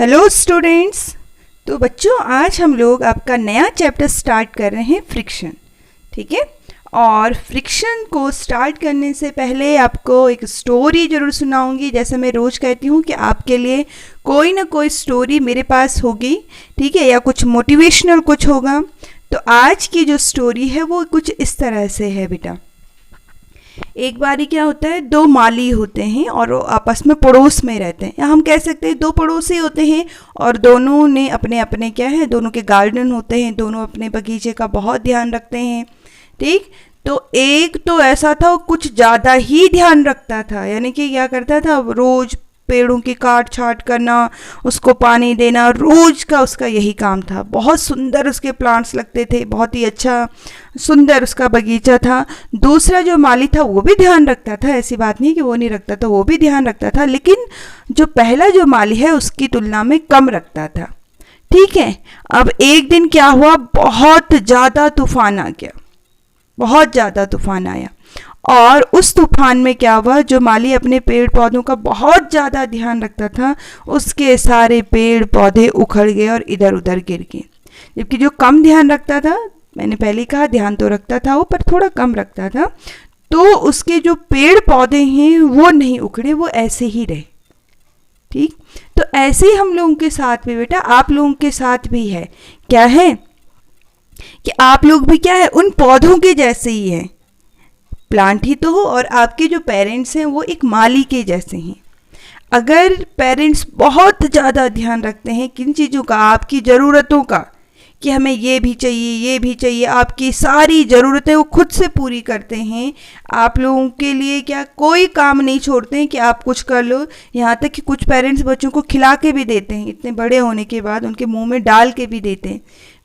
Hello students. तो बच्चों आज हम लोग आपका नया चैप्टर स्टार्ट कर रहे हैं फ्रिक्शन। ठीक है, और फ्रिक्शन को स्टार्ट करने से पहले आपको एक स्टोरी ज़रूर सुनाऊंगी। जैसे मैं रोज़ कहती हूँ कि आपके लिए कोई ना कोई स्टोरी मेरे पास होगी, ठीक है, या कुछ मोटिवेशनल कुछ होगा। तो आज की जो स्टोरी है वो कुछ इस तरह से है बेटा। एक बारी क्या होता है, दो माली होते हैं और वो आपस में पड़ोस में रहते हैं, या हम कह सकते हैं दो पड़ोसी होते हैं और दोनों ने अपने अपने क्या है, दोनों के गार्डन होते हैं, दोनों अपने बगीचे का बहुत ध्यान रखते हैं। ठीक, तो एक तो ऐसा था वो कुछ ज़्यादा ही ध्यान रखता था, यानी कि क्या करता था, रोज़ पेड़ों की काट छाट करना, उसको पानी देना, रोज़ का उसका यही काम था। बहुत सुंदर उसके प्लांट्स लगते थे, बहुत ही अच्छा सुंदर उसका बगीचा था। दूसरा जो माली था वो भी ध्यान रखता था, ऐसी बात नहीं कि वो नहीं रखता था, वो भी ध्यान रखता था, लेकिन जो पहला जो माली है उसकी तुलना में कम रखता था। ठीक है, अब एक दिन क्या हुआ, बहुत ज़्यादा तूफान आ गया, बहुत ज़्यादा तूफान आया। और उस तूफान में क्या हुआ, जो माली अपने पेड़ पौधों का बहुत ज़्यादा ध्यान रखता था, उसके सारे पेड़ पौधे उखड़ गए और इधर उधर गिर गए। जबकि जो कम ध्यान रखता था, मैंने पहले कहा ध्यान तो रखता था वो, पर थोड़ा कम रखता था, तो उसके जो पेड़ पौधे हैं वो नहीं उखड़े, वो ऐसे ही रहे। ठीक, तो ऐसे ही हम लोगों के साथ भी बेटा, आप लोगों के साथ भी है, क्या है कि आप लोग भी क्या है, उन पौधों के जैसे ही हैं। प्लांट ही तो हो, और आपके जो पेरेंट्स हैं वो एक माली के जैसे हैं। अगर पेरेंट्स बहुत ज़्यादा ध्यान रखते हैं किन चीज़ों का, आपकी ज़रूरतों का, कि हमें ये भी चाहिए ये भी चाहिए, आपकी सारी ज़रूरतें वो खुद से पूरी करते हैं, आप लोगों के लिए क्या कोई काम नहीं छोड़ते हैं कि आप कुछ कर लो। यहाँ तक कि कुछ पेरेंट्स बच्चों को खिला के भी देते हैं, इतने बड़े होने के बाद उनके मुंह में डाल के भी देते हैं।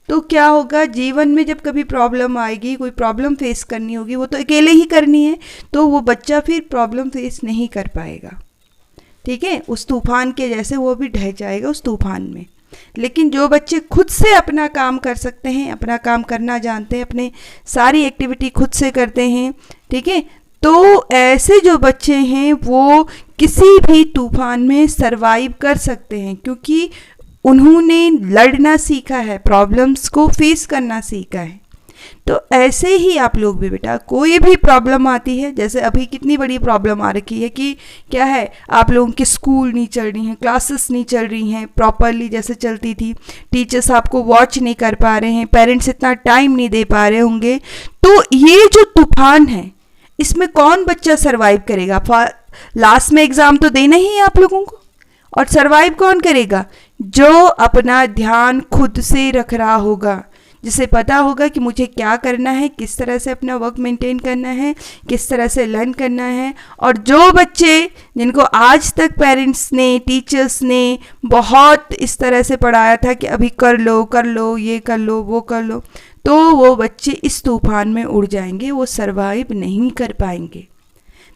तो क्या होगा, जीवन में जब कभी प्रॉब्लम आएगी, कोई प्रॉब्लम फेस करनी होगी, वो तो अकेले ही करनी है, तो वो बच्चा फिर प्रॉब्लम फेस नहीं कर पाएगा। ठीक है, उस तूफान के जैसे वो भी ढह जाएगा उस तूफान में। लेकिन जो बच्चे खुद से अपना काम कर सकते हैं, अपना काम करना जानते हैं, अपने सारी एक्टिविटी खुद से करते हैं, ठीक है, तो ऐसे जो बच्चे हैं वो किसी भी तूफान में सरवाइव कर सकते हैं, क्योंकि उन्होंने लड़ना सीखा है, प्रॉब्लम्स को फेस करना सीखा है। तो ऐसे ही आप लोग भी बेटा, कोई भी प्रॉब्लम आती है, जैसे अभी कितनी बड़ी प्रॉब्लम आ रखी है कि क्या है, आप लोगों की स्कूल नहीं चल रही हैं, क्लासेस नहीं चल रही हैं प्रॉपरली जैसे चलती थी, टीचर्स आपको वॉच नहीं कर पा रहे हैं, पेरेंट्स इतना टाइम नहीं दे पा रहे होंगे। तो ये जो तूफान है, इसमें कौन बच्चा सर्वाइव करेगा? लास्ट में एग्ज़ाम तो देना ही है आप लोगों को, और सर्वाइव कौन करेगा? जो अपना ध्यान खुद से रख रहा होगा, जिसे पता होगा कि मुझे क्या करना है, किस तरह से अपना वर्क मेंटेन करना है, किस तरह से लर्न करना है। और जो बच्चे जिनको आज तक पेरेंट्स ने, टीचर्स ने बहुत इस तरह से पढ़ाया था कि अभी कर लो, ये कर लो, वो कर लो, तो वो बच्चे इस तूफान में उड़ जाएंगे, वो सर्वाइव नहीं कर पाएंगे।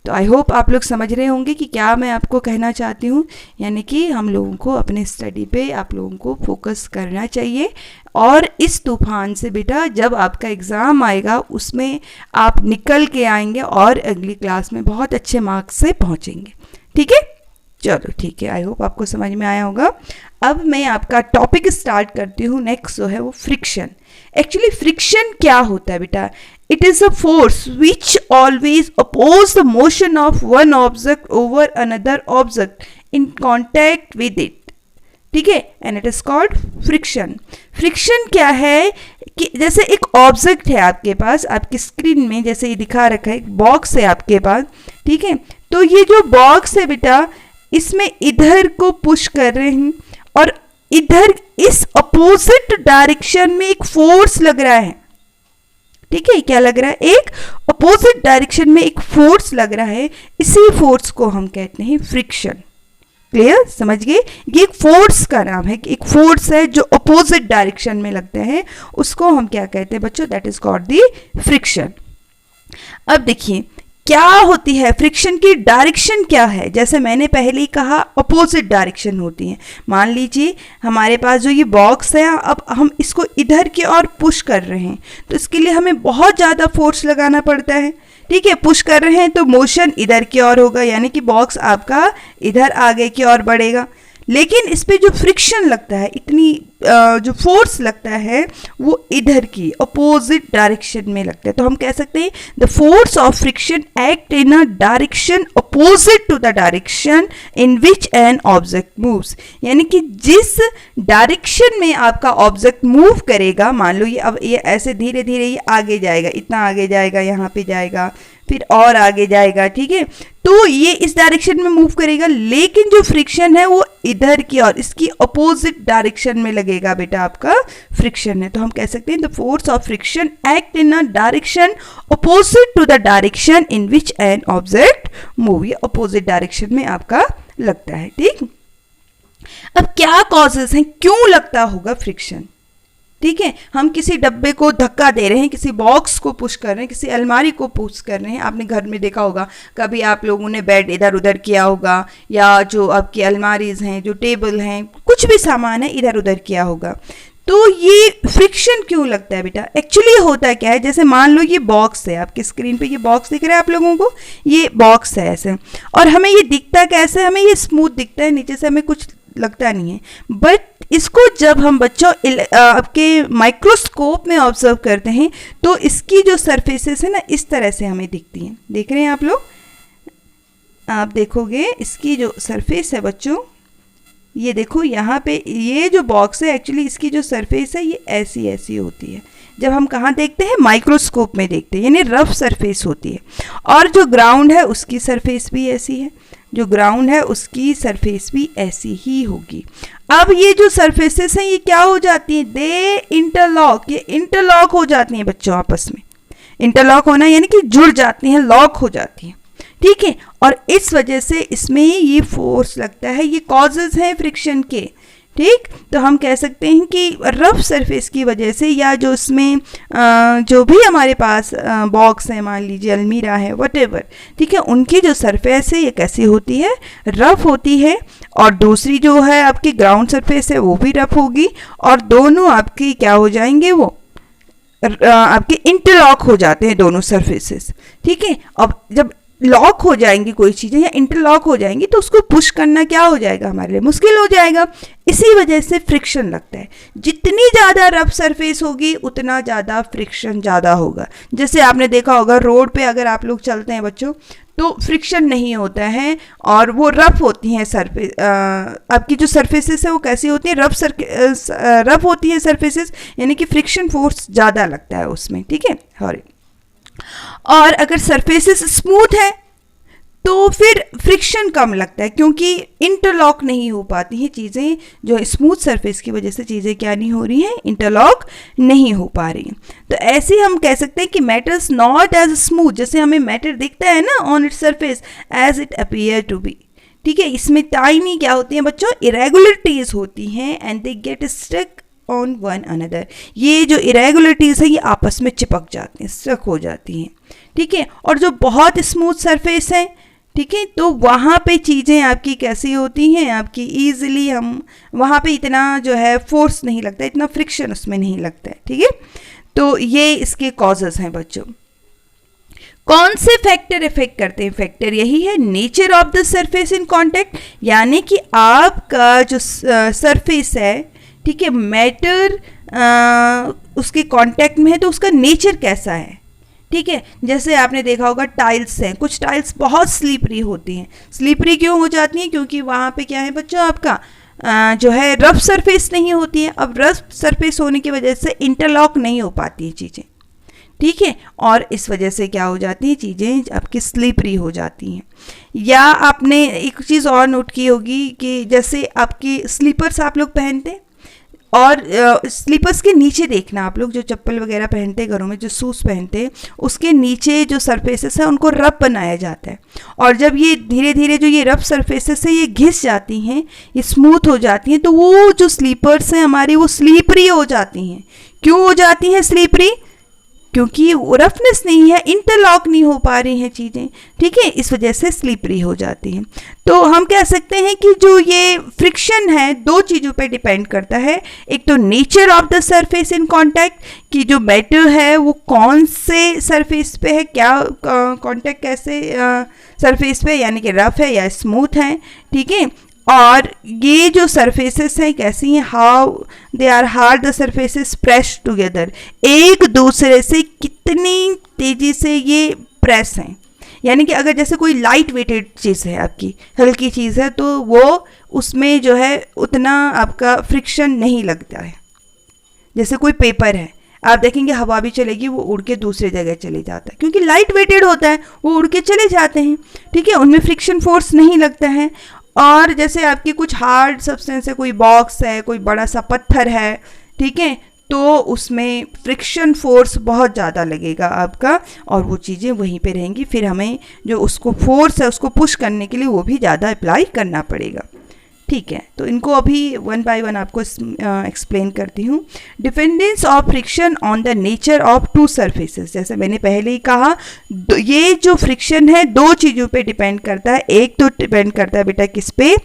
तो आई होप आप लोग समझ रहे होंगे कि क्या मैं आपको कहना चाहती हूँ, यानी कि हम लोगों को अपने स्टडी पे आप लोगों को फोकस करना चाहिए, और इस तूफान से बेटा जब आपका एग्ज़ाम आएगा उसमें आप निकल के आएंगे और अगली क्लास में बहुत अच्छे मार्क्स से पहुँचेंगे। ठीक है, चलो ठीक है, आई होप आपको समझ में आया होगा। अब मैं आपका टॉपिक स्टार्ट करती हूँ। नेक्स्ट जो है वो फ्रिक्शन। एक्चुअली फ्रिक्शन क्या होता है बेटा? It is a force which always opposes the motion of one object over another object in contact with it. ठीक है, and it is called friction. Friction क्या है कि जैसे एक ऑब्जेक्ट है आपके पास, आपकी स्क्रीन में जैसे ये दिखा रखा है, एक बॉक्स है आपके पास, ठीक है, तो ये जो बॉक्स है बेटा, इसमें इधर को पुश कर रहे हैं और इधर इस अपोजिट डायरेक्शन में एक फोर्स लग रहा है। ठीक है, क्या लग रहा है? एक अपोजिट डायरेक्शन में एक फोर्स लग रहा है, इसी फोर्स को हम कहते हैं फ्रिक्शन। क्लियर, समझ गए? ये एक फोर्स का नाम है, कि एक फोर्स है जो अपोजिट डायरेक्शन में लगता है, उसको हम क्या कहते हैं बच्चों? That is called the friction. अब देखिए क्या होती है फ्रिक्शन की डायरेक्शन क्या है? जैसे मैंने पहले ही कहा, अपोजिट डायरेक्शन होती है। मान लीजिए हमारे पास जो ये बॉक्स है, अब हम इसको इधर की ओर पुश कर रहे हैं, तो इसके लिए हमें बहुत ज़्यादा फोर्स लगाना पड़ता है। ठीक है, पुश कर रहे हैं तो मोशन इधर की ओर होगा, यानी कि बॉक्स आपका इधर आगे की ओर बढ़ेगा। लेकिन इस पे जो फ्रिक्शन लगता है, इतनी जो फोर्स लगता है वो इधर की अपोजिट डायरेक्शन में लगता है। तो हम कह सकते हैं the force of friction act in a direction opposite to the direction in which an object moves. यानी कि जिस डायरेक्शन में आपका ऑब्जेक्ट मूव करेगा, मान लो ये अब ये ऐसे धीरे धीरे ये आगे जाएगा, इतना आगे जाएगा, यहाँ पे जाएगा, फिर और आगे जाएगा, ठीक है, तो ये इस डायरेक्शन में मूव करेगा, लेकिन जो फ्रिक्शन है वो इधर की और इसकी अपोजिट डायरेक्शन में लगेगा बेटा, आपका फ्रिक्शन है। तो हम कह सकते हैं the force of friction act in a direction opposite to the direction in which an object move. ये अपोजिट डायरेक्शन में आपका लगता है, ठीक। अब क्या कॉजेस हैं, क्यों लगता होगा फ्रिक्शन, ठीक है। हम किसी डब्बे को धक्का दे रहे हैं, किसी बॉक्स को पुश कर रहे हैं, किसी अलमारी को पुश कर रहे हैं। आपने घर में देखा होगा, कभी आप लोगों ने बेड इधर उधर किया होगा, या जो आपकी अलमारीज हैं, जो टेबल हैं, कुछ भी सामान है इधर उधर किया होगा। तो ये फ्रिक्शन क्यों लगता है बेटा, एक्चुअली होता क्या है, जैसे मान लो ये बॉक्स है, आपकी स्क्रीन पे ये बॉक्स दिख रहा है आप लोगों को, ये बॉक्स है ऐसे, और हमें ये दिखता कैसे, हमें ये स्मूथ दिखता है, नीचे से हमें कुछ लगता नहीं है। बट इसको जब हम बच्चों आपके माइक्रोस्कोप में ऑब्जर्व करते हैं तो इसकी जो सरफेसेस है ना, इस तरह से हमें दिखती हैं। देख रहे हैं आप लोग, आप देखोगे इसकी जो सरफेस है बच्चों, ये देखो यहाँ पे ये जो बॉक्स है, एक्चुअली इसकी जो सरफेस है ये ऐसी ऐसी होती है। जब हम कहाँ देखते हैं, माइक्रोस्कोप में देखते हैं, यानी रफ सरफेस होती है। और जो ग्राउंड है उसकी सरफेस भी ऐसी है, जो ग्राउंड है उसकी सरफेस भी ऐसी ही होगी। अब ये जो सरफेसेस हैं ये क्या हो जाती हैं, दे इंटरलॉक, ये इंटरलॉक हो जाती हैं बच्चों आपस में। इंटरलॉक होना यानी कि जुड़ जाती हैं, लॉक हो जाती हैं, ठीक है। और इस वजह से इसमें ये फोर्स लगता है, ये कॉजेज हैं फ्रिक्शन के, ठीक। तो हम कह सकते हैं कि रफ सरफेस की वजह से, या जो इसमें जो भी हमारे पास बॉक्स है, मान लीजिए अलमीरा है, व्हाटएवर, ठीक है, उनकी जो सरफेस है ये कैसी होती है, रफ होती है। और दूसरी जो है आपकी ग्राउंड सरफेस है वो भी रफ होगी, और दोनों आपकी क्या हो जाएंगे, वो आपके इंटरलॉक हो जाते हैं दोनों सरफेसेस, ठीक है। अब जब लॉक हो जाएंगी कोई चीज़ें या इंटरलॉक हो जाएंगी तो उसको पुश करना क्या हो जाएगा, हमारे लिए मुश्किल हो जाएगा। इसी वजह से फ्रिक्शन लगता है। जितनी ज़्यादा रफ सरफेस होगी उतना ज़्यादा फ्रिक्शन ज़्यादा होगा। जैसे आपने देखा होगा रोड पे अगर आप लोग चलते हैं बच्चों तो फ्रिक्शन नहीं होता है और वो रफ होती हैं सरफेस, आपकी जो सरफेसेस है वो कैसी होती है, रफ होती हैं सरफेसेस, यानी कि फ्रिक्शन फोर्स ज़्यादा लगता है उसमें, ठीक है। और अगर सरफेसेस स्मूथ है तो फिर फ्रिक्शन कम लगता है, क्योंकि इंटरलॉक नहीं हो पाती हैं चीज़ें, जो स्मूथ सरफेस की वजह से चीज़ें क्या नहीं हो रही हैं, इंटरलॉक नहीं हो पा रही हैं। तो ऐसे हम कह सकते हैं कि मैटर्स नॉट एज स्मूथ, जैसे हमें मैटर दिखता है ना on its surface, as it appear to be, ठीक है। इसमें टाइनी क्या होती हैं बच्चों, इरेगुलरिटीज होती हैं, and they get stuck on one another. ये जो इरेगुलरिटीज है ये आपस में चिपक जाती हैं, स्टक हो जाती हैं, ठीक है। और जो बहुत स्मूथ सरफेस है, ठीक है, तो वहाँ पे चीज़ें आपकी कैसी होती हैं, आपकी ईजिली, हम वहाँ पे इतना जो है फोर्स नहीं लगता, इतना फ्रिक्शन उसमें नहीं लगता है, ठीक है। तो ये इसके कॉजेज हैं बच्चों। कौन से फैक्टर इफेक्ट करते हैं, फैक्टर यही है nature of the surface in contact, यानी कि आपका जो सरफेस है, ठीक है, मैटर उसके कांटेक्ट में है तो उसका नेचर कैसा है, ठीक है। जैसे आपने देखा होगा टाइल्स हैं, कुछ टाइल्स बहुत स्लीपरी होती हैं। स्लीपरी क्यों हो जाती हैं, क्योंकि वहाँ पे क्या है बच्चों, आपका जो है रफ सरफेस नहीं होती है। अब रफ सरफेस होने की वजह से इंटरलॉक नहीं हो पाती है चीज़ें, ठीक है, और इस वजह से क्या हो जाती है, चीज़ें आपकी स्लिपरी हो जाती हैं। या आपने एक चीज़ और नोट की होगी कि जैसे आपकी स्लीपर्स आप लोग पहनते हैं, और स्लीपर्स के नीचे देखना, आप लोग जो चप्पल वगैरह पहनते हैं घरों में, जो शूज़ पहनते हैं, उसके नीचे जो सरफेसेस है उनको रफ बनाया जाता है। और जब ये धीरे धीरे जो ये रफ सरफेसेस है ये घिस जाती हैं, ये स्मूथ हो जाती हैं, तो वो जो स्लीपर्स हैं हमारी वो स्लीपरी हो जाती हैं। क्यों हो जाती हैं स्लीपरी, क्योंकि रफनेस नहीं है, इंटरलॉक नहीं हो पा रही हैं चीज़ें, ठीक है, इस वजह से स्लिपरी हो जाती हैं। तो हम कह सकते हैं कि जो ये फ्रिक्शन है दो चीज़ों पे डिपेंड करता है। एक तो nature of the surface in contact, कि जो मैटर है वो कौन से सरफेस पे है, क्या कांटेक्ट कैसे सरफेस पे, यानी कि रफ है या स्मूथ है, ठीक है। और ये जो सरफेसेस हैं कैसी हैं, how they are hard the surfaces press together, एक दूसरे से कितनी तेजी से ये प्रेस हैं। यानी कि अगर जैसे कोई लाइट वेटेड चीज़ है, आपकी हल्की चीज़ है, तो वो उसमें जो है उतना आपका फ्रिक्शन नहीं लगता है। जैसे कोई पेपर है, आप देखेंगे हवा भी चलेगी, वो उड़ के दूसरी जगह चले जाता है, क्योंकि लाइट वेटेड होता है, वो उड़ के चले जाते हैं, ठीक है, उनमें फ्रिक्शन फोर्स नहीं लगता है। और जैसे आपकी कुछ हार्ड सब्सटेंस है, कोई बॉक्स है, कोई बड़ा सा पत्थर है, ठीक है, तो उसमें फ्रिक्शन फोर्स बहुत ज़्यादा लगेगा आपका, और वो चीज़ें वहीं पे रहेंगी। फिर हमें जो उसको फोर्स है उसको पुश करने के लिए वो भी ज़्यादा अप्लाई करना पड़ेगा, ठीक है। तो इनको अभी वन बाय वन आपको एक्सप्लेन करती हूँ। Dependence of friction on the nature of to surfaces, जैसे मैंने पहले ही कहा, ये जो फ्रिक्शन है दो चीज़ों पे डिपेंड करता है। एक तो डिपेंड करता है बेटा किस पे,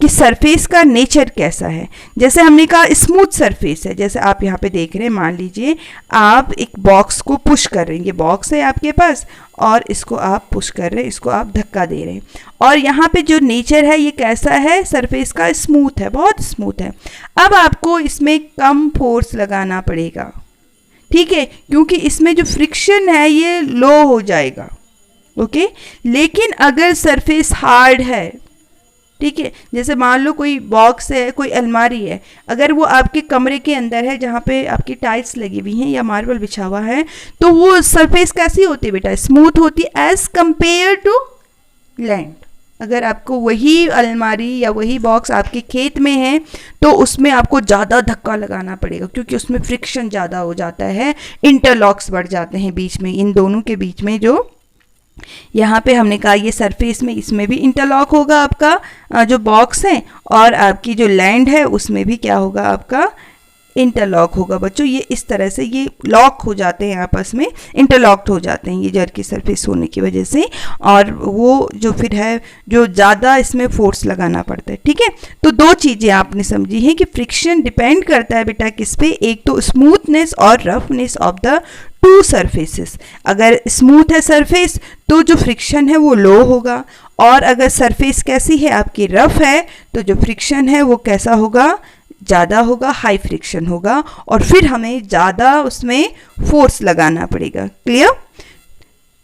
कि सरफेस का नेचर कैसा है। जैसे हमने कहा स्मूथ सरफेस है, जैसे आप यहाँ पे देख रहे हैं, मान लीजिए आप एक बॉक्स को पुश कर रहे हैं, ये बॉक्स है आपके पास और इसको आप पुश कर रहे हैं, इसको आप धक्का दे रहे हैं, और यहाँ पे जो नेचर है ये कैसा है, सरफेस का स्मूथ है, बहुत स्मूथ है। अब आपको इसमें कम फोर्स लगाना पड़ेगा, ठीक है, क्योंकि इसमें जो फ्रिक्शन है ये लो हो जाएगा, ओके। लेकिन अगर सरफेस हार्ड है, ठीक है, जैसे मान लो कोई बॉक्स है, कोई अलमारी है, अगर वो आपके कमरे के अंदर है जहाँ पे आपकी टाइल्स लगी हुई हैं या मार्बल बिछा हुआ है, तो वो सरफेस कैसी होती है बेटा, स्मूथ होती है एज कंपेयर टू लैंड। अगर आपको वही अलमारी या वही बॉक्स आपके खेत में है तो उसमें आपको ज़्यादा धक्का लगाना पड़ेगा, क्योंकि उसमें फ्रिक्शन ज़्यादा हो जाता है, इंटरलॉक्स बढ़ जाते हैं बीच में, इन दोनों के बीच में जो यहाँ पे हमने कहा ये सरफेस में, इसमें भी इंटरलॉक होगा आपका जो बॉक्स है, और आपकी जो लैंड है उसमें भी क्या होगा, आपका इंटरलॉक होगा। बच्चों ये इस तरह से ये लॉक हो जाते हैं, आपस में इंटरलॉक्ड हो जाते हैं ये जर की सरफेस होने की वजह से, और वो जो फिर है जो ज़्यादा इसमें फोर्स लगाना पड़ता है, ठीक है। तो दो चीज़ें आपने समझी हैं कि फ्रिक्शन डिपेंड करता है बेटा किस पे, एक तो स्मूथनेस और roughness of the two surfaces. अगर स्मूथ है सरफेस तो जो फ्रिक्शन है वो लो होगा, और अगर सरफेस कैसी है आपकी रफ है तो जो फ्रिक्शन है वो कैसा होगा, ज़्यादा होगा, हाई फ्रिक्शन होगा, और फिर हमें ज़्यादा उसमें फोर्स लगाना पड़ेगा। क्लियर?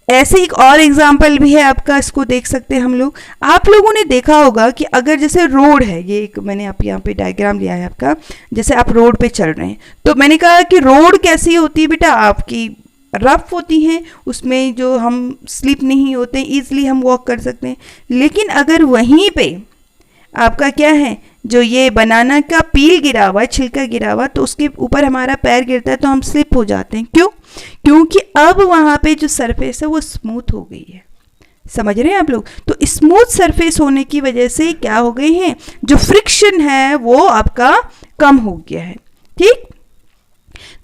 ऐसे एक और एग्जाम्पल भी है आपका, इसको देख सकते हैं हम लोग। आप लोगों ने देखा होगा कि अगर जैसे रोड है, ये एक मैंने आप यहाँ पे डायग्राम लिया है आपका, जैसे आप रोड पे चल रहे हैं, तो मैंने कहा कि रोड कैसी होती है बेटा, आपकी रफ होती हैं, उसमें जो हम स्लिप नहीं होते, ईजिली हम वॉक कर सकते हैं। लेकिन अगर वहीं पे आपका क्या है, जो ये बनाना का पील गिरा हुआ है, छिलका गिरा हुआ, तो उसके ऊपर हमारा पैर गिरता है तो हम स्लिप हो जाते हैं। क्यों? क्योंकि अब वहाँ पे जो सरफेस है वो स्मूथ हो गई है। समझ रहे हैं आप लोग? तो स्मूथ सरफेस होने की वजह से क्या हो गए हैं, जो फ्रिक्शन है वो आपका कम हो गया है, ठीक।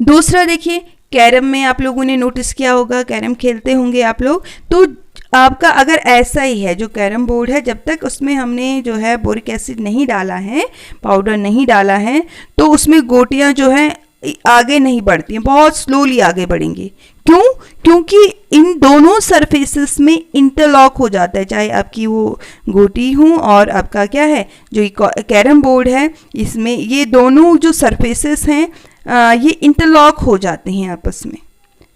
दूसरा देखिए, कैरम में आप लोगों ने नोटिस किया होगा, कैरम खेलते होंगे आप लोग, तो आपका अगर ऐसा ही है जो कैरम बोर्ड है, जब तक उसमें हमने जो है बोरिक एसिड नहीं डाला है, पाउडर नहीं डाला है, तो उसमें गोटियां जो है आगे नहीं बढ़ती हैं, बहुत स्लोली आगे बढ़ेंगी। क्यों? क्योंकि इन दोनों सरफेसेस में इंटरलॉक हो जाता है, चाहे आपकी वो गोटी हो और आपका क्या है जो कैरम बोर्ड है, इसमें ये दोनों जो सरफेसेस हैं ये इंटरलॉक हो जाते हैं आपस में,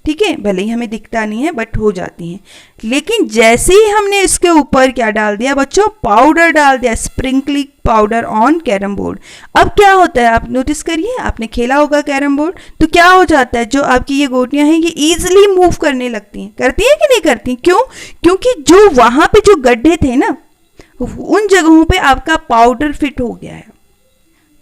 ठीक है। भले ही हमें दिखता नहीं है बट हो जाती हैं। लेकिन जैसे ही हमने इसके ऊपर क्या डाल दिया बच्चों, पाउडर डाल दिया, sprinkling powder on carrom board, अब क्या होता है आप नोटिस करिए, आपने खेला होगा कैरम बोर्ड, तो क्या हो जाता है, जो आपकी ये गोटियां हैं ये ईजिली मूव करने लगती हैं। करती हैं कि नहीं करती? क्यों? क्योंकि जो वहां पे जो गड्ढे थे ना, उन जगहों पे आपका पाउडर फिट हो गया है,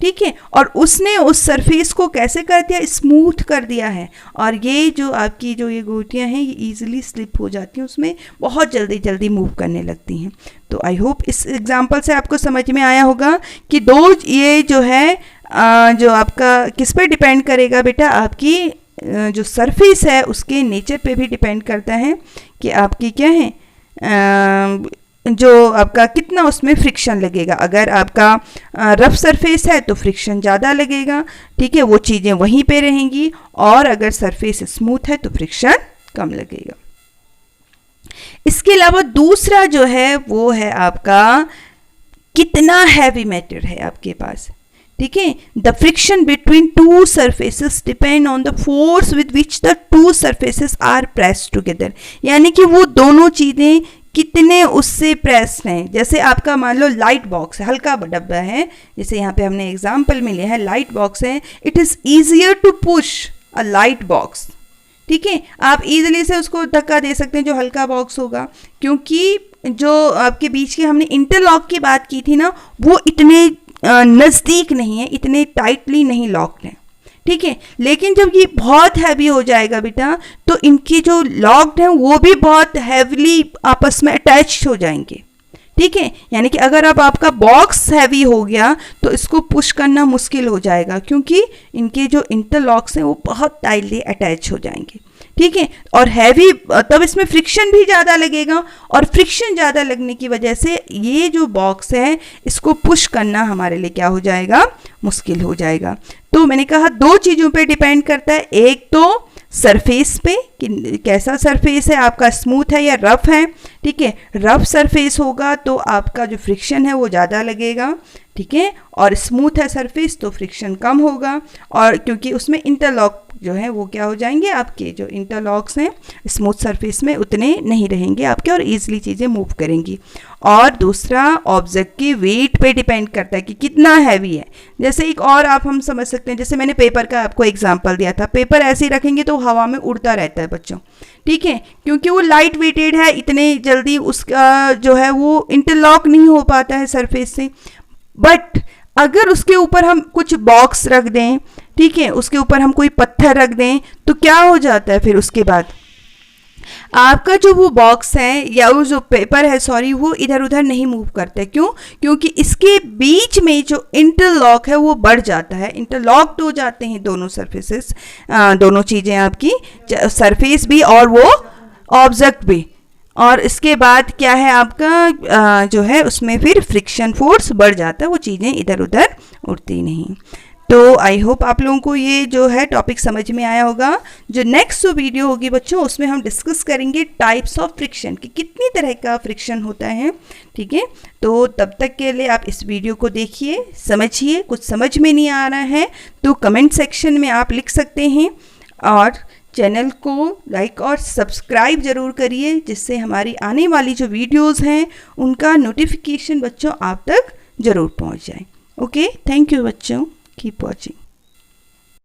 ठीक है, और उसने उस सरफेस को कैसे कर दिया, स्मूथ कर दिया है, और ये जो आपकी जो ये गोटियां हैं ये इजीली स्लिप हो जाती हैं, उसमें बहुत जल्दी जल्दी मूव करने लगती हैं। तो आई होप इस एग्जांपल से आपको समझ में आया होगा कि दो ये जो है जो आपका किस पे डिपेंड करेगा बेटा, आपकी जो सरफेस है उसके नेचर पे भी डिपेंड करता है कि आपकी क्या है जो आपका कितना उसमें फ्रिक्शन लगेगा। अगर आपका रफ सरफेस है तो फ्रिक्शन ज़्यादा लगेगा, ठीक है, वो चीज़ें वहीं पे रहेंगी, और अगर सरफेस स्मूथ है तो फ्रिक्शन कम लगेगा। इसके अलावा दूसरा जो है वो है आपका कितना हैवी मैटर है आपके पास, ठीक है। The friction between two surfaces depend on the force with which the two surfaces are pressed together, यानी कि वो दोनों चीज़ें कितने उससे प्रेस हैं। जैसे आपका मान लो लाइट बॉक्स है, हल्का डब्बा है, जैसे यहाँ पे हमने एग्जाम्पल में लिया है लाइट बॉक्स है, it is easier to push a light box, ठीक है। आप इजीली से उसको धक्का दे सकते हैं जो हल्का बॉक्स होगा, क्योंकि जो आपके बीच के हमने इंटरलॉक की बात की थी ना, वो इतने नज़दीक नहीं है, इतने टाइटली नहीं लॉक्ड हैं, ठीक है। लेकिन जब ये बहुत हैवी हो जाएगा बेटा, तो इनकी जो लॉक्ड हैं वो भी बहुत हैवीली आपस में अटैच हो जाएंगे, ठीक है। यानी कि अगर अब आपका बॉक्स हैवी हो गया तो इसको पुश करना मुश्किल हो जाएगा, क्योंकि इनके जो इंटरलॉक्स हैं वो बहुत टाइटली अटैच हो जाएंगे, ठीक है। और हैवी, तब इसमें फ्रिक्शन भी ज़्यादा लगेगा, और फ्रिक्शन ज़्यादा लगने की वजह से ये जो बॉक्स है इसको पुश करना हमारे लिए क्या हो जाएगा, मुश्किल हो जाएगा। तो मैंने कहा दो चीज़ों पे डिपेंड करता है, एक तो सरफेस पे कि कैसा सरफेस है आपका, स्मूथ है या रफ है, ठीक है। रफ सरफेस होगा तो आपका जो फ्रिक्शन है वो ज़्यादा लगेगा, ठीक है, और स्मूथ है सरफेस तो फ्रिक्शन कम होगा, और क्योंकि उसमें इंटरलॉक जो है वो क्या हो जाएंगे, आपके जो इंटरलॉक्स हैं स्मूथ सरफेस में उतने नहीं रहेंगे आपके, और ईजिली चीज़ें मूव करेंगी। और दूसरा ऑब्जेक्ट के वेट पे डिपेंड करता है कि कितना हैवी है। जैसे एक और आप हम समझ सकते हैं, जैसे मैंने पेपर का आपको एग्जांपल दिया था, पेपर ऐसे ही रखेंगे तो हवा में उड़ता रहता है बच्चों, ठीक है, क्योंकि वो लाइट वेटेड है, इतने जल्दी उसका जो है वो इंटरलॉक नहीं हो पाता है सरफेस से। बट अगर उसके ऊपर हम कुछ बॉक्स रख दें, ठीक है, उसके ऊपर हम कोई पत्थर रख दें, तो क्या हो जाता है फिर उसके बाद आपका जो वो बॉक्स है या वो जो पेपर है, सॉरी, वो इधर उधर नहीं मूव करता है। क्यों? क्योंकि इसके बीच में जो इंटरलॉक है वो बढ़ जाता है, इंटरलॉक्ड हो जाते हैं दोनों सरफेसेस, दोनों चीज़ें आपकी, सरफेस भी और वो ऑब्जेक्ट भी। और इसके बाद क्या है आपका जो है उसमें फिर फ्रिक्शन फोर्स बढ़ जाता है, वो चीज़ें इधर उधर उड़ती नहीं। तो आई होप आप लोगों को ये जो है टॉपिक समझ में आया होगा। जो नेक्स्ट जो वीडियो होगी बच्चों, उसमें हम डिस्कस करेंगे टाइप्स ऑफ फ्रिक्शन कि कितनी तरह का फ्रिक्शन होता है, ठीक है। तो तब तक के लिए आप इस वीडियो को देखिए, समझिए, कुछ समझ में नहीं आ रहा है तो कमेंट सेक्शन में आप लिख सकते हैं, और चैनल को लाइक और सब्सक्राइब ज़रूर करिए, जिससे हमारी आने वाली जो वीडियोज़ हैं उनका नोटिफिकेशन बच्चों आप तक ज़रूर पहुंच जाए। ओके, थैंक यू बच्चों, कीप वॉचिंग।